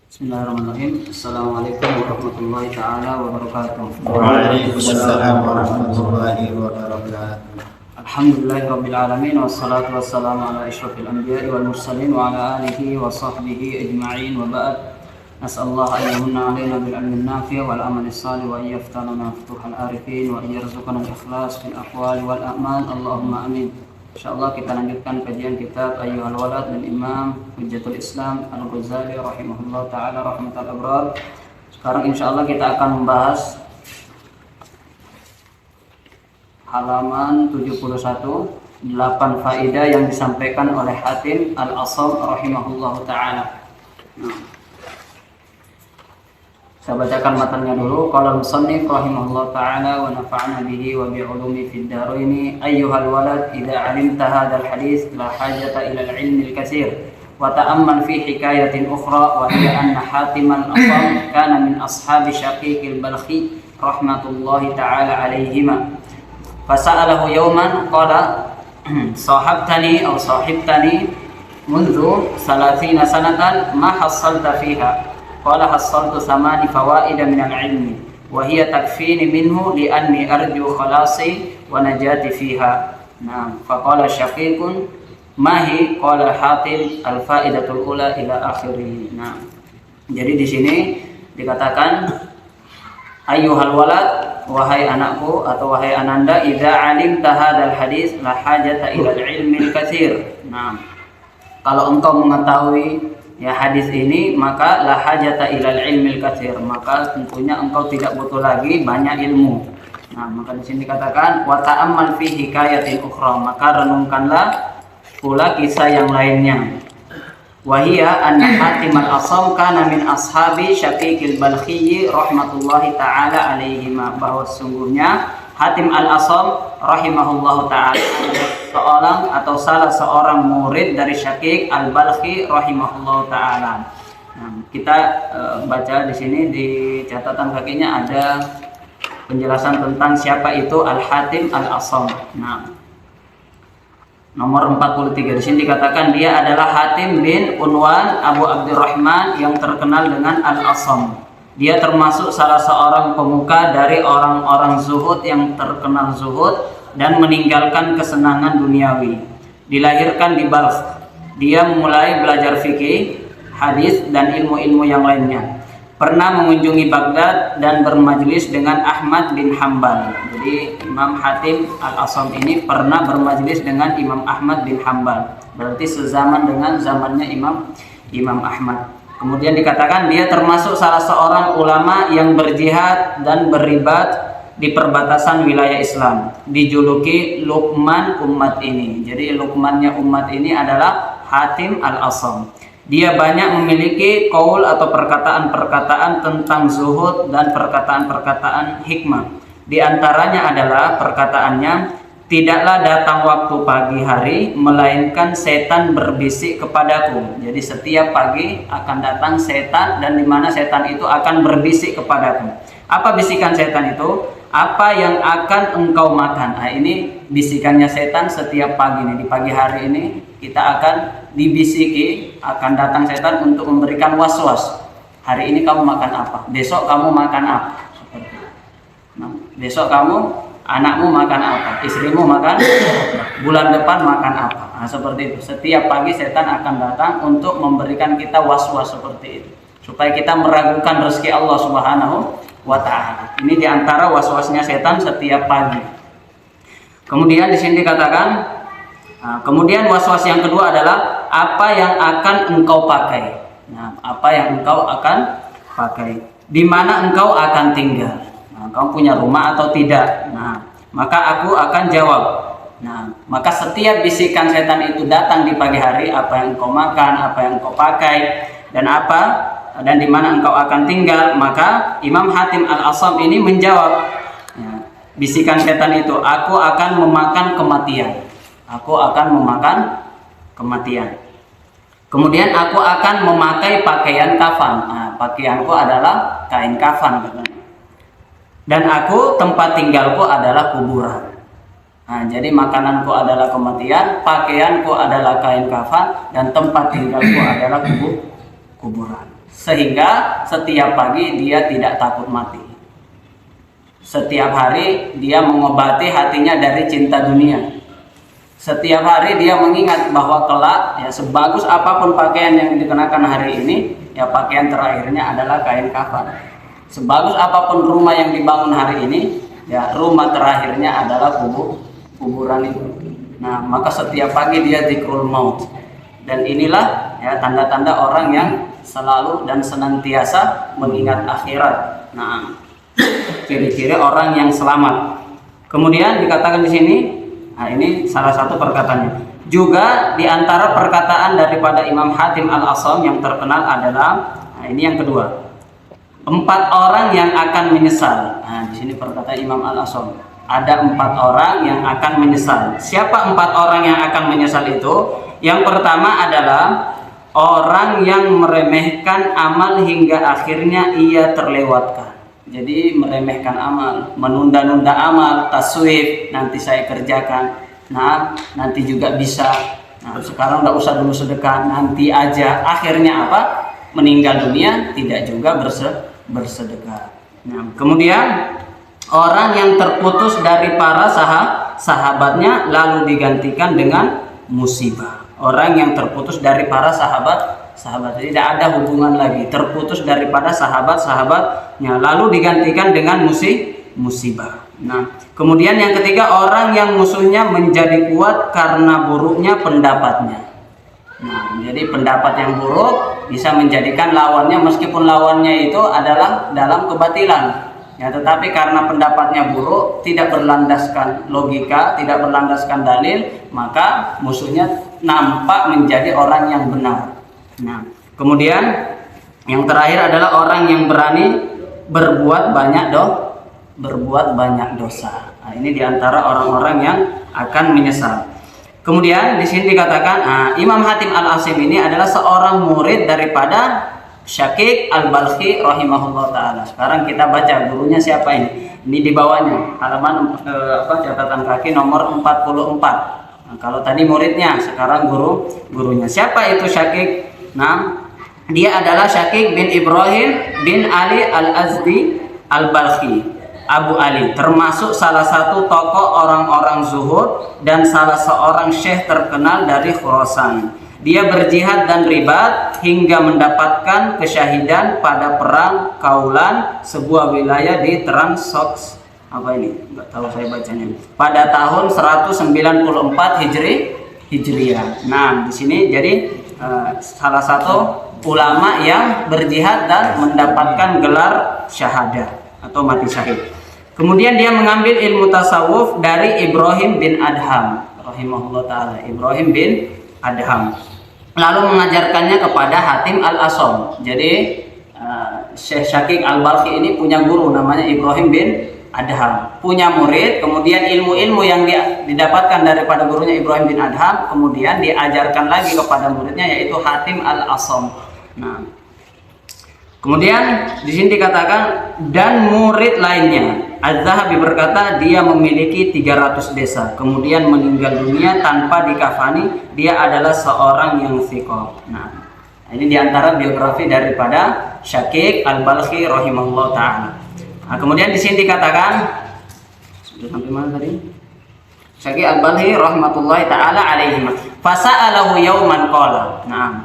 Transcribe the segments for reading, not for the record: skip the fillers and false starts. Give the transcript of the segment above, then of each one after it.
Bismillahirrahmanirrahim. Assalamualaikum warahmatullahi taala wabarakatuh. Waalaikumsalam warahmatullahi wabarakatuh. Alhamdulillahirabbil alamin wassalatu wassalamu ala asyrofil anbiya'i wal mursalin wa ala alihi wa sahbihi ajma'in wa ba'd. Nas'alullah an yamunna 'alaina bil ilmi nafi' wal amali shalih wa an yaftanana futuhal arifin wa an yarzuqana al-ikhlas fil aqwali wal a'mal. Allahumma amin. Insyaallah kita lanjutkan kajian kitab Ayyuhal Walad dan Imam Hujjatul Islam Al-Ghazali rahimahullah ta'ala rahmatal abrar. Sekarang insyaallah kita akan membahas halaman 71, 8 faedah yang disampaikan oleh Hatim Al-Asam rahimahullah ta'ala. Saya bacakan matanya dulu. Qala al-musannif rahimahullah ta'ala wa nafa'ana bihi wa bi'ulumi fid dharain. Ayyuhal walad idza 'alimta hadzal hadits la hajata ila al-'ilmi al-katsir wa ta'ammal fi hikayatin ukhra wa hiya anna Hatim al-Asam kana min ashabi Syaqiq al-Balkhi rahmatullahi ta'ala alayhima. Fasa'alahu yawman qala sahabtani aw sahibtani mundu 30 sanatan ma hassalta fiha. Qala hassaltu 8 fawaida min al-'ilmi wa hiya takfini minhu li anni arju khalasi wa najati fiha. Nah, faqala Syaqiqun mahi qala Hatim al-faidatul ula ila akhirih. Nah, jadi di sini dikatakan ayyuhal walad, wahai anakku atau wahai ananda, idza 'alimta hadzal hadis la hajata ila al-'ilmi al-katsir. Nah, kalau engkau mengetahui ya hadis ini, maka la hajata ilal ilmil katsir, maka tentunya engkau tidak butuh lagi banyak ilmu. Nah, maka di sini dikatakan wa ta'ammal fi hikayatin ukhra, maka renungkanlah pula kisah yang lainnya. Wa hiya anna Hatim al-Asam kana min ashabi Syaqiq al-Balkhi rahmatullahi taala alaihima, bahwa sesungguhnya Hatim al-Asam rahimahullahu taala seorang atau salah seorang murid dari Syaqiq al-Balkhi rahimahullahu taala. Nah, kita baca di sini di catatan kakinya ada penjelasan tentang siapa itu Al-Hatim al-Asam. Nah, nomor 43 di sini dikatakan dia adalah Hatim bin Unwan Abu Abdurrahman yang terkenal dengan Al-Asam. Dia termasuk salah seorang pemuka dari orang-orang zuhud yang terkenal zuhud dan meninggalkan kesenangan duniawi. Dilahirkan di Balkh. Dia mulai belajar fikih, hadis dan ilmu-ilmu yang lainnya. Pernah mengunjungi Baghdad dan bermajlis dengan Ahmad bin Hanbal. Jadi Imam Hatim al-Asam ini pernah bermajlis dengan Imam Ahmad bin Hanbal. Berarti sezaman dengan zamannya Imam Ahmad. Kemudian dikatakan dia termasuk salah seorang ulama yang berjihad dan berribat di perbatasan wilayah Islam. Dijuluki Luqman umat ini. Jadi Luqmannya umat ini adalah Hatim al-Asam. Dia banyak memiliki qaul atau perkataan-perkataan tentang zuhud dan perkataan-perkataan hikmah. Di antaranya adalah perkataannya, tidaklah datang waktu pagi hari melainkan setan berbisik kepadaku. Jadi setiap pagi akan datang setan, dan di mana setan itu akan berbisik kepadaku. Apa bisikan setan itu? Apa yang akan engkau makan? Nah, ini bisikannya setan setiap pagi nih. Di pagi hari ini kita akan dibisiki, akan datang setan untuk memberikan was-was. Hari ini kamu makan apa? Besok kamu makan apa? Seperti itu. Nah, besok kamu, anakmu makan apa? Istrimu makan apa? Bulan depan makan apa? Nah, seperti itu. Setiap pagi setan akan datang untuk memberikan kita was-was seperti itu, supaya kita meragukan rezeki Allah Subhanahu wa ta'ala. Ini diantara was-wasnya setan setiap pagi. Kemudian di sini dikatakan, kemudian was-was yang kedua adalah apa yang akan engkau pakai. Nah, apa yang engkau akan pakai? Di mana engkau akan tinggal? Nah, engkau punya rumah atau tidak? Nah, maka aku akan jawab. Nah, maka setiap bisikan setan itu datang di pagi hari, apa yang engkau makan, apa yang engkau pakai, dan di mana engkau akan tinggal. Maka Imam Hatim al-Asam ini menjawab, ya, bisikan setan itu, aku akan memakan kematian. Aku akan memakan kematian. Kemudian aku akan memakai pakaian kafan. Nah, pakaianku adalah kain kafan katanya. Dan aku, tempat tinggalku adalah kuburan. Nah, jadi makananku adalah kematian, pakaianku adalah kain kafan, dan tempat tinggalku adalah kuburan. Sehingga setiap pagi dia tidak takut mati. Setiap hari dia mengobati hatinya dari cinta dunia. Setiap hari dia mengingat bahwa kelak, ya sebagus apapun pakaian yang dikenakan hari ini, ya pakaian terakhirnya adalah kain kafan. Sebagus apapun rumah yang dibangun hari ini, ya rumah terakhirnya adalah kuburan itu. Nah, maka setiap pagi dia zikrul maut. Dan inilah ya tanda-tanda orang yang selalu dan senantiasa mengingat akhirat. Nah, ciri-ciri orang yang selamat. Kemudian dikatakan di sini, nah ini salah satu perkataannya. Juga di antara perkataan daripada Imam Hatim Al-Asam yang terkenal adalah, nah ini yang kedua, 4 orang yang akan menyesal. Nah, di sini perkataan Imam Al-Asam, ada 4 orang yang akan menyesal. Siapa 4 orang yang akan menyesal itu? Yang pertama adalah orang yang meremehkan amal hingga akhirnya ia terlewatkan. Jadi meremehkan amal, menunda-nunda amal, taswif, nanti saya kerjakan. Nah, nanti juga bisa. Nah, sekarang nggak usah dulu sedekah, nanti aja. Akhirnya apa? Meninggal dunia tidak juga bersedekah. Nah, kemudian orang yang terputus dari para sahabatnya lalu digantikan dengan musibah. Orang yang terputus dari para sahabat tidak ada hubungan lagi, terputus daripada sahabatnya lalu digantikan dengan musibah. Nah, kemudian yang ketiga, orang yang musuhnya menjadi kuat karena buruknya pendapatnya. Nah, jadi pendapat yang buruk bisa menjadikan lawannya, meskipun lawannya itu adalah dalam kebatilan, ya, tetapi karena pendapatnya buruk, tidak berlandaskan logika, tidak berlandaskan dalil, maka musuhnya nampak menjadi orang yang benar. Nah, kemudian yang terakhir adalah orang yang berani berbuat banyak dosa. Nah, ini diantara orang-orang yang akan menyesal. Kemudian di sini dikatakan, Imam Hatim Al-Asam ini adalah seorang murid daripada Syaqiq Al-Balkhi rahimahullah taala. Sekarang kita baca gurunya siapa ini. Ini di bawahnya halaman catatan kaki nomor 44. Nah, kalau tadi muridnya, sekarang gurunya. Siapa itu Syaqiq? Nah, dia adalah Syaqiq bin Ibrahim bin Ali Al-Azdi Al-Balkhi, Abu Ali, termasuk salah satu tokoh orang-orang zuhud dan salah seorang syekh terkenal dari Khurasan. Dia berjihad dan ribat hingga mendapatkan kesyahidan pada perang Kaulan, sebuah wilayah di Transox. Apa ini? Enggak tahu saya bacanya. Pada tahun 194 Hijriah. Nah, di sini jadi salah satu ulama yang berjihad dan mendapatkan gelar syahadah atau mati syahid. Kemudian dia mengambil ilmu tasawuf dari Ibrahim bin Adham rahimahullah taala. Ibrahim bin Adham lalu mengajarkannya kepada Hatim Al-Asam. Jadi Syekh Syaqiq Al-Balkhi ini punya guru namanya Ibrahim bin Adham, punya murid, kemudian ilmu-ilmu yang dia didapatkan daripada gurunya Ibrahim bin Adham kemudian diajarkan lagi kepada muridnya yaitu Hatim Al-Asam. Nah, kemudian di sini dikatakan dan murid lainnya Az-Zahabi berkata dia memiliki 300 desa, kemudian meninggal dunia tanpa dikafani. Dia adalah seorang yang thiqah. Nah, ini diantara biografi daripada Syaqiq Al-Balkhi rahimahullah taala. Nah, kemudian di sini dikatakan sudah sampai mana tadi? Syaqiq Al-Balkhi rahmatullahi taala alaihi. Fasa'alahu yauman qala. Nah,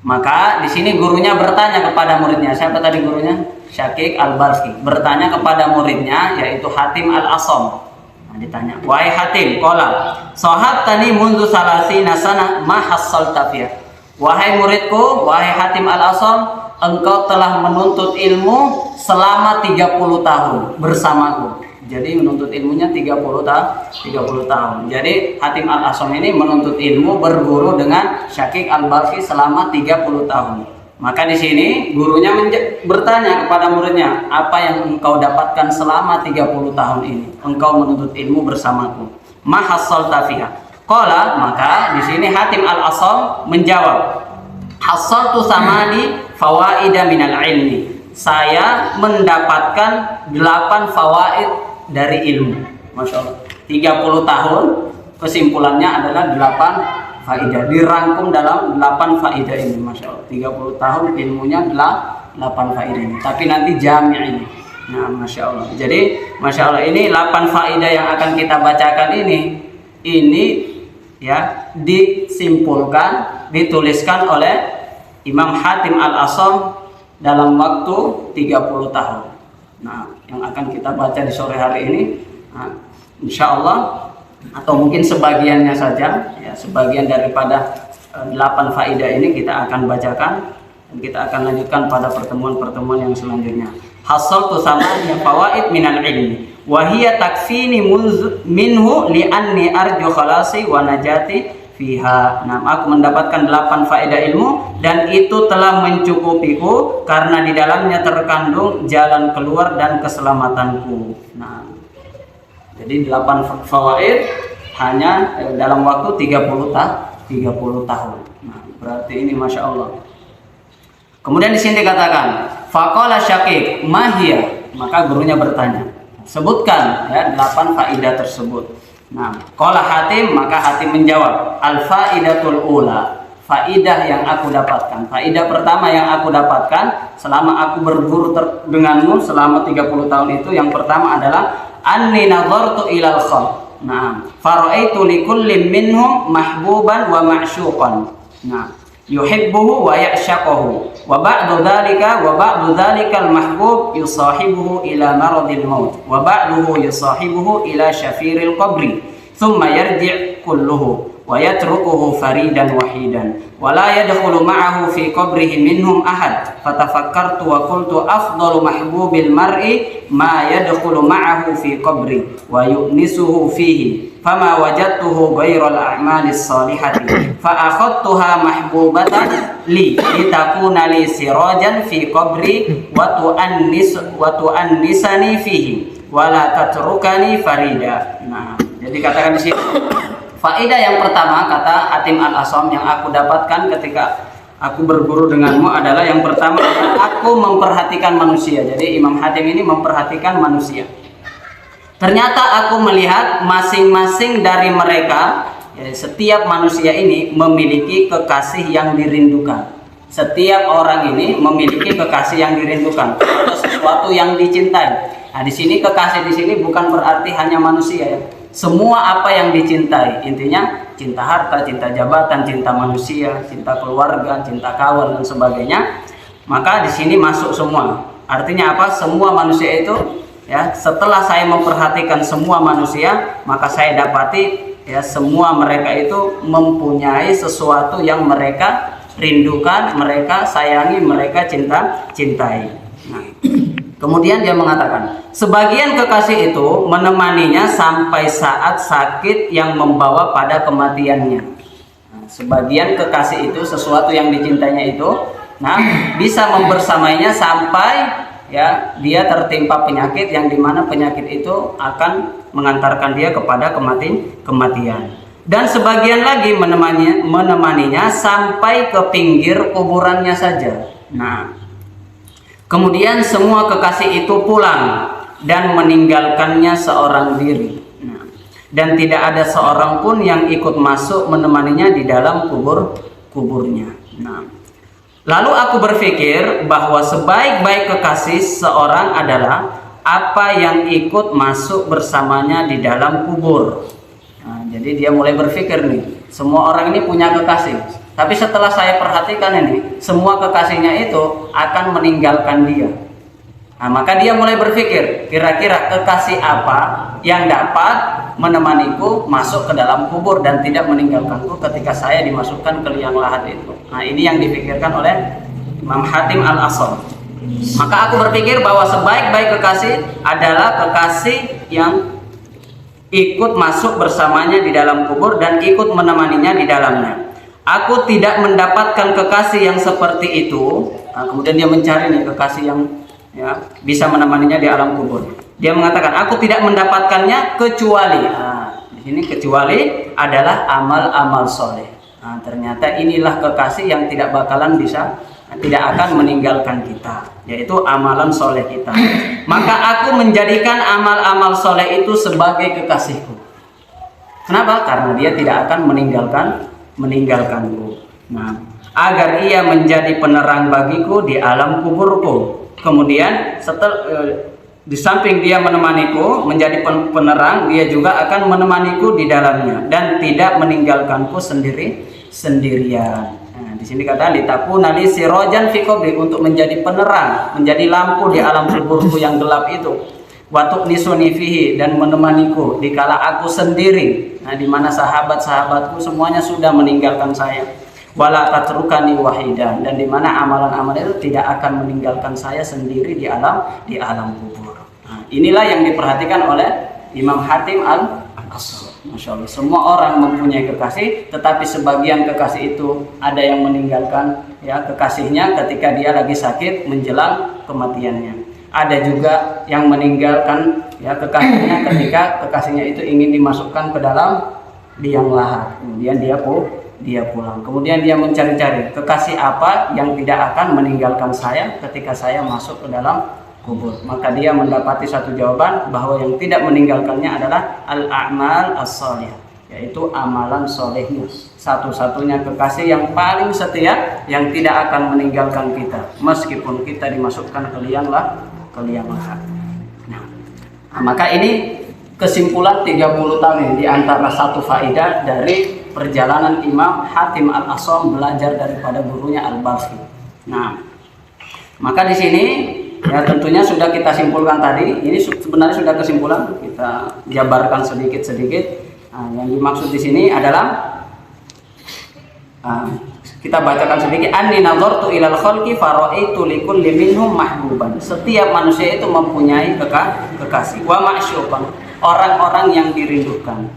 maka di sini gurunya bertanya kepada muridnya. Siapa tadi gurunya? Syaqiq Al-Balkhi. Bertanya kepada muridnya yaitu Hatim Al-Asam. Nah, ditanya, "Wahai Hatim, qala, sahabtani mundu salasina sana ma hassalta fiha." Wahai muridku, wahai Hatim Al-Asam, engkau telah menuntut ilmu selama 30 tahun bersamaku. Jadi menuntut ilmunya 30 tahun. Jadi Hatim Al-Asam ini menuntut ilmu berguru dengan Syaqiq Al-Balkhi selama 30 tahun. Maka di sini gurunya bertanya kepada muridnya, apa yang engkau dapatkan selama 30 tahun ini? Engkau menuntut ilmu bersamaku. Ma hassalta fiha. Qala, maka di sini Hatim Al-Asam menjawab, hassaltu samani fawaida minal ilmi. Saya mendapatkan 8 fawaid dari ilmu. Masya Allah. 30 tahun kesimpulannya adalah 8 faidah, dirangkum dalam 8 faidah ini. Masya Allah, 30 tahun ilmunya 8 faidah ini, tapi nanti jami' ini. Nah, Masya Allah. Jadi Masya Allah, ini 8 faidah yang akan kita bacakan ini ya disimpulkan, dituliskan oleh Imam Hatim Al-Asham dalam waktu 30 tahun. Nah, yang akan kita baca di sore hari ini, insya Allah, atau mungkin sebagiannya saja, ya, sebagian daripada 8 faidah ini kita akan bacakan dan kita akan lanjutkan pada pertemuan-pertemuan yang selanjutnya. Hasaltu samanya fawaid minal ilmi wa hiya takfini minhu li'anni arju khalasi wa najati fiha. Nah, aku mendapatkan 8 faedah ilmu dan itu telah mencukupiku karena di dalamnya terkandung jalan keluar dan keselamatanku. Nah, jadi 8 fawaid hanya dalam waktu 30 tahun. Nah, berarti ini Masya Allah. Kemudian di sini dikatakan faqala Syaqiq mahia, maka gurunya bertanya, sebutkan ya 8 faidah tersebut. Nah, qala Hatim, maka Hatim menjawab, al faidatul ula, faidah yang aku dapatkan. Faidah pertama yang aku dapatkan selama aku berguru denganmu selama 30 tahun itu, yang pertama adalah anni nadhartu ilal khalq. Nah, faraitu likulli minhum mahbuban wa ma'syuqan. Nah, yuhibbuhu wa ya'shaquhu wa ba'du dhalika al-mahbub yusahibuhu ila maradil maut wa ba'duhu yusahibuhu ila syafiril qabri thumma yarji' kulluhu wa yatrukuhu faridan wahidan wa la yadkhulu ma'ahu fi qabrihi minhum ahad fatafakkartu wa qultu afdalu mahbubil mar'i ma yadkhulu ma'ahu fi qabri wa yu'nisuhu fihi fama wajadtuhu ghairal a'malis salihati fa akhadtuha mahbubatan li litakuna li sirajan fi qabri wa tu'annisani fihi wa la tatrukani farida. Nah, jadi katakan di sini faedah yang pertama, kata Hatim Al-Asham, yang aku dapatkan ketika aku berguru denganmu adalah yang pertama, aku memperhatikan manusia. Jadi Imam Hatim ini memperhatikan manusia. Ternyata aku melihat masing-masing dari mereka, ya, setiap manusia ini memiliki kekasih yang dirindukan. Setiap orang ini memiliki kekasih yang dirindukan, atau sesuatu yang dicintai. Nah, di sini kekasih di sini bukan berarti hanya manusia, ya. Semua apa yang dicintai, intinya cinta harta, cinta jabatan, cinta manusia, cinta keluarga, cinta kawan dan sebagainya. Maka di sini masuk semua. Artinya apa? Semua manusia itu, ya, setelah saya memperhatikan semua manusia, maka saya dapati, ya, semua mereka itu mempunyai sesuatu yang mereka rindukan, mereka sayangi, mereka cintai. Nah, kemudian dia mengatakan, sebagian kekasih itu menemaninya sampai saat sakit yang membawa pada kematiannya. Nah, sebagian kekasih itu, sesuatu yang dicintainya itu, nah, bisa membersamainya sampai, ya, dia tertimpa penyakit yang dimana penyakit itu akan mengantarkan dia kepada kematian. Dan sebagian lagi menemaninya sampai ke pinggir kuburannya saja. Nah, kemudian semua kekasih itu pulang dan meninggalkannya seorang diri. Nah, dan tidak ada seorang pun yang ikut masuk menemaninya di dalam kuburnya. Nah, lalu aku berpikir bahwa sebaik-baik kekasih seorang adalah apa yang ikut masuk bersamanya di dalam kubur. Nah, jadi dia mulai berpikir nih, semua orang ini punya kekasih. Tapi setelah saya perhatikan ini, semua kekasihnya itu akan meninggalkan dia. Nah, maka dia mulai berpikir, kira-kira kekasih apa yang dapat menemaniku masuk ke dalam kubur dan tidak meninggalkanku ketika saya dimasukkan ke liang lahat itu. Nah, ini yang dipikirkan oleh Imam Hatim Al-Asham. Maka aku berpikir bahwa sebaik-baik kekasih adalah kekasih yang ikut masuk bersamanya di dalam kubur dan ikut menemaninya di dalamnya. Aku tidak mendapatkan kekasih yang seperti itu. Nah, kemudian dia mencari nih kekasih yang, ya, bisa menemaninya di alam kubur. Dia mengatakan, aku tidak mendapatkannya kecuali, nah, di sini kecuali adalah amal-amal soleh. Nah, ternyata inilah kekasih yang tidak bakalan bisa, tidak akan meninggalkan kita, yaitu amalan soleh kita. Maka aku menjadikan amal-amal soleh itu sebagai kekasihku. Kenapa? Karena dia tidak akan meninggalkanku. Nah, agar ia menjadi penerang bagiku di alam kuburku. Kemudian di samping dia menemaniku menjadi penerang, dia juga akan menemaniku di dalamnya dan tidak meninggalkanku sendirian. Nah, di sini kata litakuna li sirajan fi qabri, untuk menjadi penerang, menjadi lampu di alam kuburku yang gelap itu. Wa tuqnisuni fihi, dan menemaniku dikala aku sendiri. Nah, di mana sahabat-sahabatku semuanya sudah meninggalkan saya. Wala tatrukani wahidan, dan di mana amalan-amalan itu tidak akan meninggalkan saya sendiri di alam kubur. Nah, inilah yang diperhatikan oleh Imam Hatim al-Asam. Masya Allah, semua orang mempunyai kekasih, tetapi sebagian kekasih itu ada yang meninggalkan ya kekasihnya ketika dia lagi sakit menjelang kematiannya. Ada juga yang meninggalkan ya kekasihnya ketika kekasihnya itu ingin dimasukkan ke dalam liang lahat. Kemudian dia pulang. Kemudian dia mencari-cari kekasih apa yang tidak akan meninggalkan saya ketika saya masuk ke dalam kubur. Maka dia mendapati satu jawaban bahwa yang tidak meninggalkannya adalah al-a'mal as-shalihah, yaitu amalan solehnya. Satu-satunya kekasih yang paling setia yang tidak akan meninggalkan kita meskipun kita dimasukkan ke liang lahat. Nah, maka ini kesimpulan 30 tahun di antara satu faedah dari perjalanan Imam Hatim al-Asam belajar daripada gurunya Al-Balkhi. Nah, maka di sini ya tentunya sudah kita simpulkan tadi. Ini sebenarnya sudah kesimpulan, kita jabarkan sedikit-sedikit. Nah, yang dimaksud di sini adalah kita bacakan sedikit. Anni nazartu ilal khalqi faraitu likulli minhum mahbuban. Setiap manusia itu mempunyai kekasih. Wa ma'syuqan, orang-orang yang dirindukan.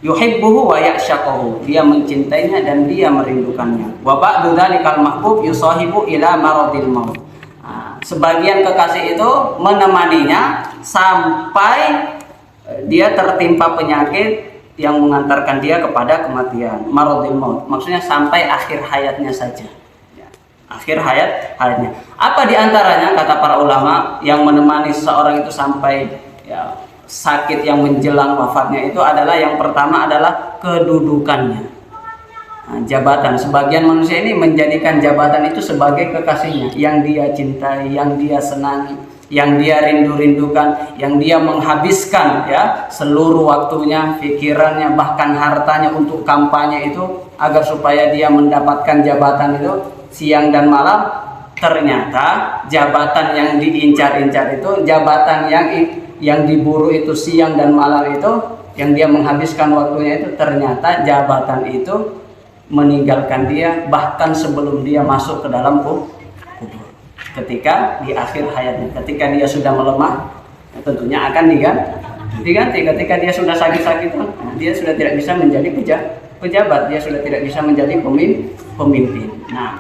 Yuhibbuhu wa ya'shaquhu, dia mencintainya dan dia merindukannya. Wa ba'du dzalikal mahbub yusahibu ila maradil maut. Sebagian kekasih itu menemaninya sampai dia tertimpa penyakit yang mengantarkan dia kepada kematian, maradil maut. Maksudnya sampai akhir hayatnya saja. Ya, akhir hayatnya. Apa diantaranya kata para ulama yang menemani seseorang itu sampai ya, sakit yang menjelang wafatnya itu adalah yang pertama adalah kedudukannya. Nah, jabatan. Sebagian manusia ini menjadikan jabatan itu sebagai kekasihnya, yang dia cintai, yang dia senangi, yang dia rindu-rindukan, yang dia menghabiskan ya seluruh waktunya, pikirannya, bahkan hartanya untuk kampanye itu agar supaya dia mendapatkan jabatan itu siang dan malam. Ternyata jabatan yang diincar-incar itu, jabatan yang diburu itu siang dan malam itu, yang dia menghabiskan waktunya itu, ternyata jabatan itu meninggalkan dia bahkan sebelum dia masuk ke dalam kubur. Ketika di akhir hayatnya, ketika dia sudah melemah, tentunya akan diganti. Ketika dia sudah sakit-sakitan, dia sudah tidak bisa menjadi pejabat, dia sudah tidak bisa menjadi pemimpin. Nah,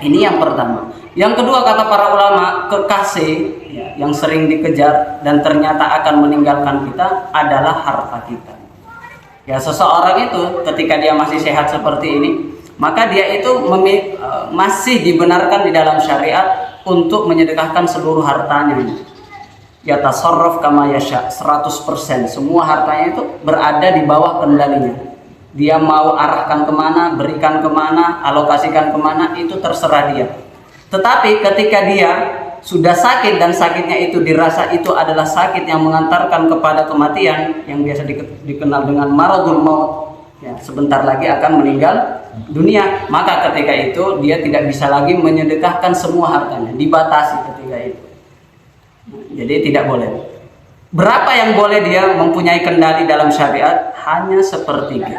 ini yang pertama. Yang kedua kata para ulama, kekasih ya, yang sering dikejar dan ternyata akan meninggalkan kita adalah harta kita. Ya, seseorang itu ketika dia masih sehat seperti ini, maka dia itu masih dibenarkan di dalam syariat untuk menyedekahkan seluruh hartanya. Ya tasarruf kama yasha, 100%. Semua hartanya itu berada di bawah kendalinya. Dia mau arahkan kemana, berikan kemana, alokasikan kemana, itu terserah dia. Tetapi ketika dia sudah sakit dan sakitnya itu dirasa itu adalah sakit yang mengantarkan kepada kematian, yang biasa dikenal dengan maradul maut, ya, sebentar lagi akan meninggal dunia, maka ketika itu dia tidak bisa lagi menyedekahkan semua hartanya, dibatasi ketika itu. Jadi tidak boleh. Berapa yang boleh dia mempunyai kendali dalam syariat? Hanya sepertiga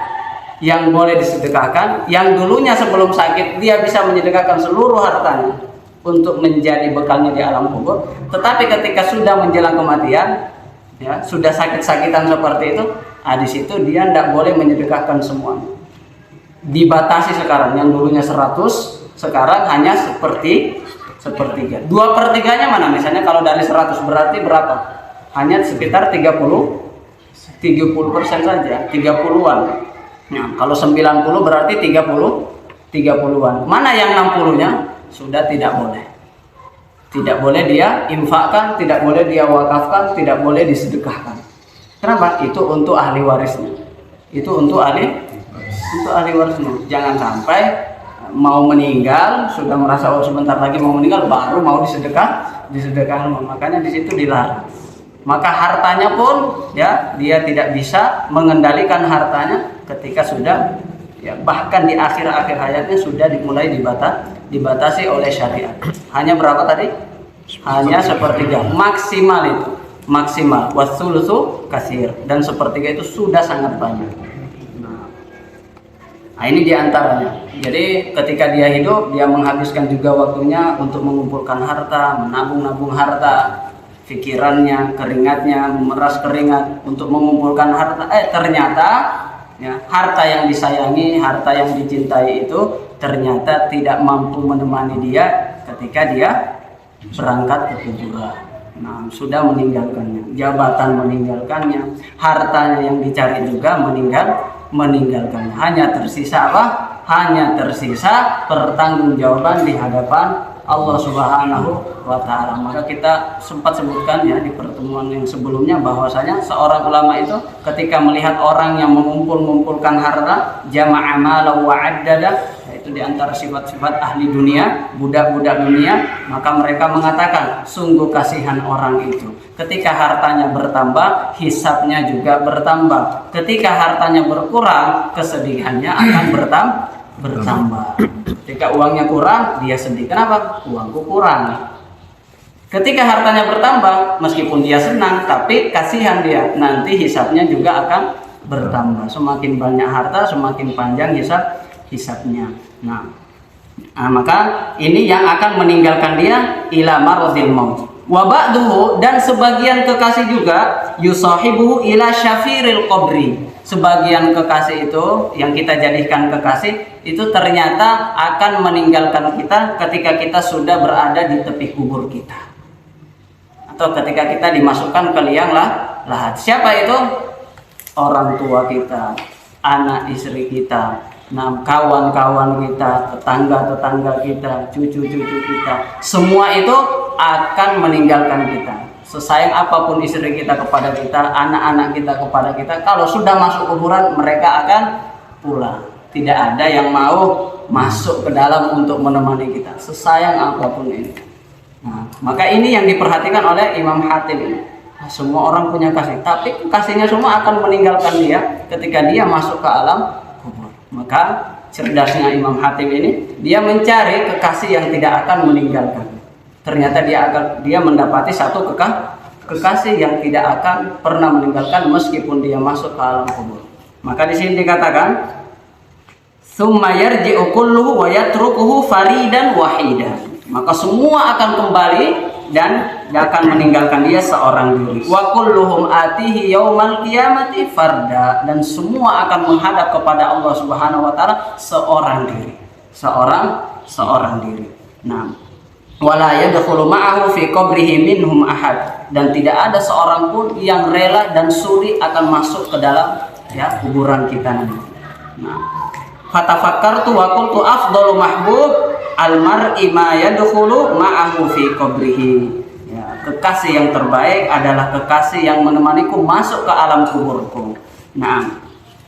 yang boleh disedekahkan. Yang dulunya sebelum sakit dia bisa menyedekahkan seluruh hartanya untuk menjadi bekalnya di alam kubur. Tetapi ketika sudah menjelang kematian, ya, sudah sakit-sakitan seperti itu, di situ dia tidak boleh menyedekahkan semuanya. Dibatasi sekarang, yang dulunya 100, sekarang hanya sepertiga. 2/3-nya mana? Misalnya kalau dari 100 berarti berapa? Hanya sekitar 30% saja, 30-an. Nah, kalau 90 berarti 30-an. Mana yang 60-nya? Sudah tidak boleh. Tidak boleh dia infakkan, tidak boleh dia wakafkan, tidak boleh disedekahkan. Kenapa? Itu untuk ahli warisnya. Itu untuk ahli Untuk ahli warisnya. Jangan sampai mau meninggal, sudah merasa oh sebentar lagi mau meninggal, baru mau disedekahkan. Makanya di situ dilarang. Maka hartanya pun ya dia tidak bisa mengendalikan hartanya ketika sudah ya bahkan di akhir-akhir hayatnya sudah dimulai dibatasi oleh syariat. Hanya berapa tadi? Hanya sepertiga maksimal itu. Maksimal wasulusu kasir, dan sepertiga itu sudah sangat banyak. Nah, ini diantaranya. Jadi ketika dia hidup, dia menghabiskan juga waktunya untuk mengumpulkan harta, menabung-nabung harta, pikirannya, keringatnya, memeras keringat untuk mengumpulkan harta. Ternyata ya, harta yang disayangi, harta yang dicintai itu ternyata tidak mampu menemani dia ketika dia berangkat ke kuburan. Nah, sudah meninggalkannya, jabatan meninggalkannya, hartanya yang dicari juga meninggalkannya. Hanya tersisa apa? Hanya tersisa pertanggungjawaban di hadapan Allah Subhanahu wa Ta'ala. Maka kita sempat sebutkan ya di pertemuan yang sebelumnya bahwasanya seorang ulama itu ketika melihat orang yang mengumpulkan harta, jama'a mala wa addada, itu diantara sifat-sifat ahli dunia, budak-budak dunia, maka mereka mengatakan sungguh kasihan orang itu. Ketika hartanya bertambah, hisabnya juga bertambah. Ketika hartanya berkurang, kesedihannya akan bertambah. Ketika uangnya kurang, dia sedih. Kenapa? Uangku kurang. Ketika hartanya bertambah, meskipun dia senang, tapi kasihan dia. Nanti hisabnya juga akan bertambah. Semakin banyak harta, semakin panjang hisabnya. Nah, maka ini yang akan meninggalkan dia ila maradil maut. Wa ba'duhu, dan sebagian kekasih juga yusahibuhu ila syafiril qabri. Sebagian kekasih itu yang kita jadikan kekasih itu ternyata akan meninggalkan kita ketika kita sudah berada di tepi kubur kita, atau ketika kita dimasukkan ke liang lahat. Siapa itu? Orang tua kita, anak istri kita, kawan-kawan kita, tetangga-tetangga kita, cucu-cucu kita, semua itu akan meninggalkan kita. Sesayang apapun istri kita kepada kita, anak-anak kita kepada kita, kalau sudah masuk kuburan mereka akan pulang. Tidak ada yang mau masuk ke dalam untuk menemani kita, sesayang apapun ini. Nah, maka ini yang diperhatikan oleh Imam Hatim ini. Semua orang punya kasih, tapi kasihnya semua akan meninggalkan dia ketika dia masuk ke alam kubur. Maka cerdasnya Imam Hatim ini, dia mencari kekasih yang tidak akan meninggalkan. Ternyata dia mendapati satu kekasih yang tidak akan pernah meninggalkan meskipun dia masuk ke alam kubur. Maka di sini dikatakan summa yarji'u kulluhu wa yatrukuhu faridan wahidan. Maka semua akan kembali dan akan meninggalkan dia seorang diri. Wa kulluhum atihi yaumal qiyamati farda, dan semua akan menghadap kepada Allah Subhanahu wa taala seorang diri. Seorang diri. Nah, wala yadkhulu ma'ahu fi qabrihi minhum ahad, dan tidak ada seorang pun yang rela dan sudi akan masuk ke dalam ya kuburan kita nanti. Nah, fatafakkartu wa qultu afdalu mahbub al-mar'i ma yadkhulu ma'ahu fi qabrihi. Ya, kekasih yang terbaik adalah kekasih yang menemaniku masuk ke alam kuburku. Nah,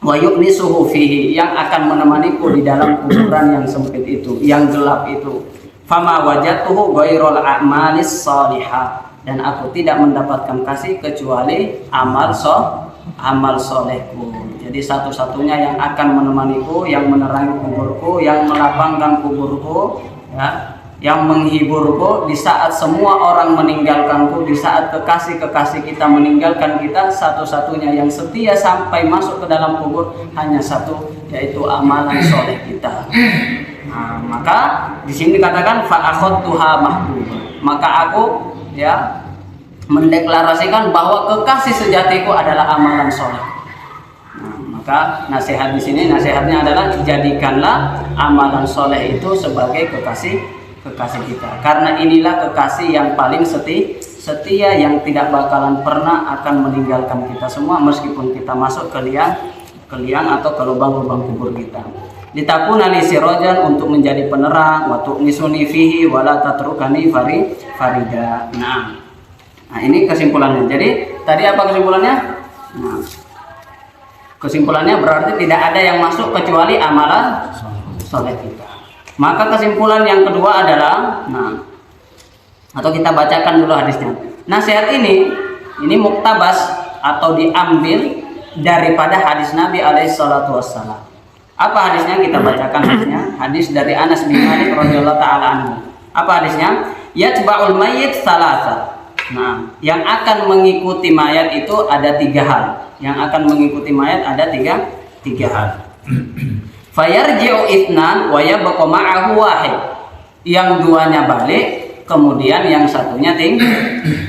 wa yu'nisuhu fihi, yang akan menemaniku di dalam kuburan yang sempit itu, yang gelap itu. Fama wajadtuhu ghairal a'malis shalihah, dan aku tidak mendapatkan kasih kecuali amal solehku. Jadi satu-satunya yang akan menemaniku, yang menerangi kuburku, yang melapangkan kuburku, ya, yang menghiburku di saat semua orang meninggalkanku, di saat kekasih-kekasih kita meninggalkan kita, satu-satunya yang setia sampai masuk ke dalam kubur hanya satu, yaitu amalan soleh kita. Nah, maka di sini dikatakan fa'akhadtuha mahbubah. Maka aku ya mendeklarasikan bahwa kekasih sejatiku adalah amalan soleh. Nah, maka nasihat di sini, nasihatnya adalah jadikanlah amalan soleh itu sebagai kekasih kita, karena inilah kekasih yang paling setia yang tidak bakalan pernah akan meninggalkan kita semua meskipun kita masuk ke liang atau ke lubang-lubang kubur kita. Litakuna li sirajan, untuk menjadi penerang, wa tu'nisuni fihi wa la tatrukani farida. Nah, ini kesimpulannya. Jadi tadi apa kesimpulannya? Nah, Kesimpulannya berarti tidak ada yang masuk kecuali amalan soleh kita. Maka kesimpulan yang kedua adalah, atau kita bacakan dulu hadisnya. Nasihat ini muktabas atau diambil daripada hadis Nabi alaihissalatu wassalam. Apa hadisnya? Kita bacakan hadisnya. Hadis dari Anas bin Malik radhiyallahu taala anhu. Apa hadisnya? Yatba'ul mayyit salasa. Nah, yang akan mengikuti mayat itu ada 3 hal. Yang akan mengikuti mayat ada tiga hal. Fayarji'u itsnan wa yabqa ma'ahu wahid. Yang 2-nya balik, kemudian yang 1-nya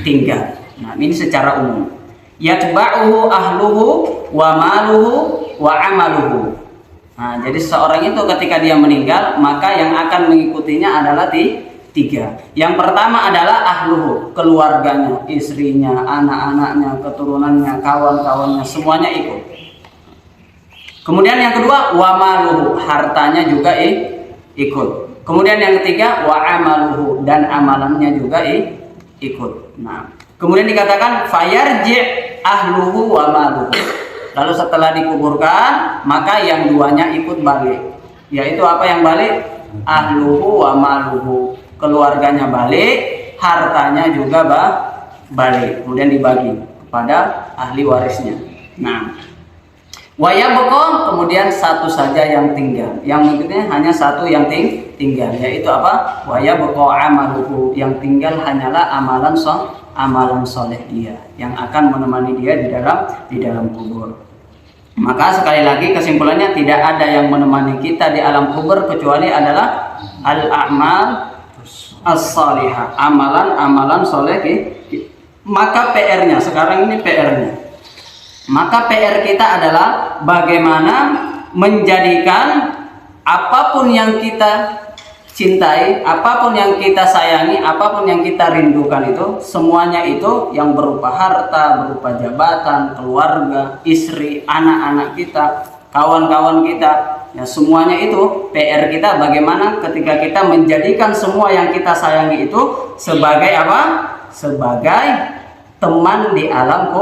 tinggal. Nah, ini secara umum. Yatba'uhu ahluhu wa maluhu wa amaluhu. Nah, jadi seorang itu ketika dia meninggal, maka yang akan mengikutinya adalah 3. Yang pertama adalah ahluhu, keluarganya, istrinya, anak-anaknya, keturunannya, kawan-kawannya, semuanya ikut. Kemudian yang kedua, wa maluhu, hartanya juga ikut. Kemudian yang ketiga, wa amaluhu, dan amalannya juga ikut. Nah, kemudian dikatakan fayarji' ahluhu wa maluhu. Lalu setelah dikuburkan, maka yang 2-nya ikut balik. Yaitu apa yang balik? Ahluhu wa maluhu. Keluarganya balik, hartanya juga balik. Kemudian dibagi kepada ahli warisnya. Nah, wa yabqa, kemudian 1 saja yang tinggal. Yang maksudnya hanya 1 yang tinggal, yaitu apa? Wa yabqa amaluhu, yang tinggal hanyalah amalan soleh dia yang akan menemani dia di dalam kubur. Maka sekali lagi kesimpulannya, tidak ada yang menemani kita di alam kubur kecuali adalah al-a'mal as-salihah, amalan-amalan soleh. Maka PR-nya sekarang ini PR-nya. Maka PR kita adalah bagaimana menjadikan apapun yang kita cintai, apapun yang kita sayangi, apapun yang kita rindukan itu, semuanya itu yang berupa harta, berupa jabatan, keluarga, istri, anak-anak kita, kawan-kawan kita, ya semuanya itu PR kita bagaimana ketika kita menjadikan semua yang kita sayangi itu sebagai apa? Sebagai teman di alam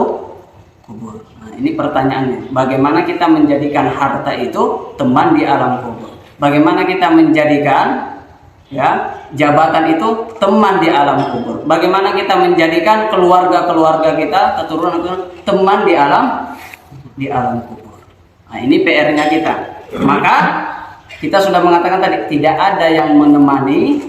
kubur. Nah, ini pertanyaannya. Bagaimana kita menjadikan harta itu teman di alam kubur? Bagaimana kita menjadikan jabatan itu teman di alam kubur? Bagaimana kita menjadikan keluarga kita, keturunan teman di alam kubur? Nah, ini PR-nya kita. Maka kita sudah mengatakan tadi, tidak ada yang menemani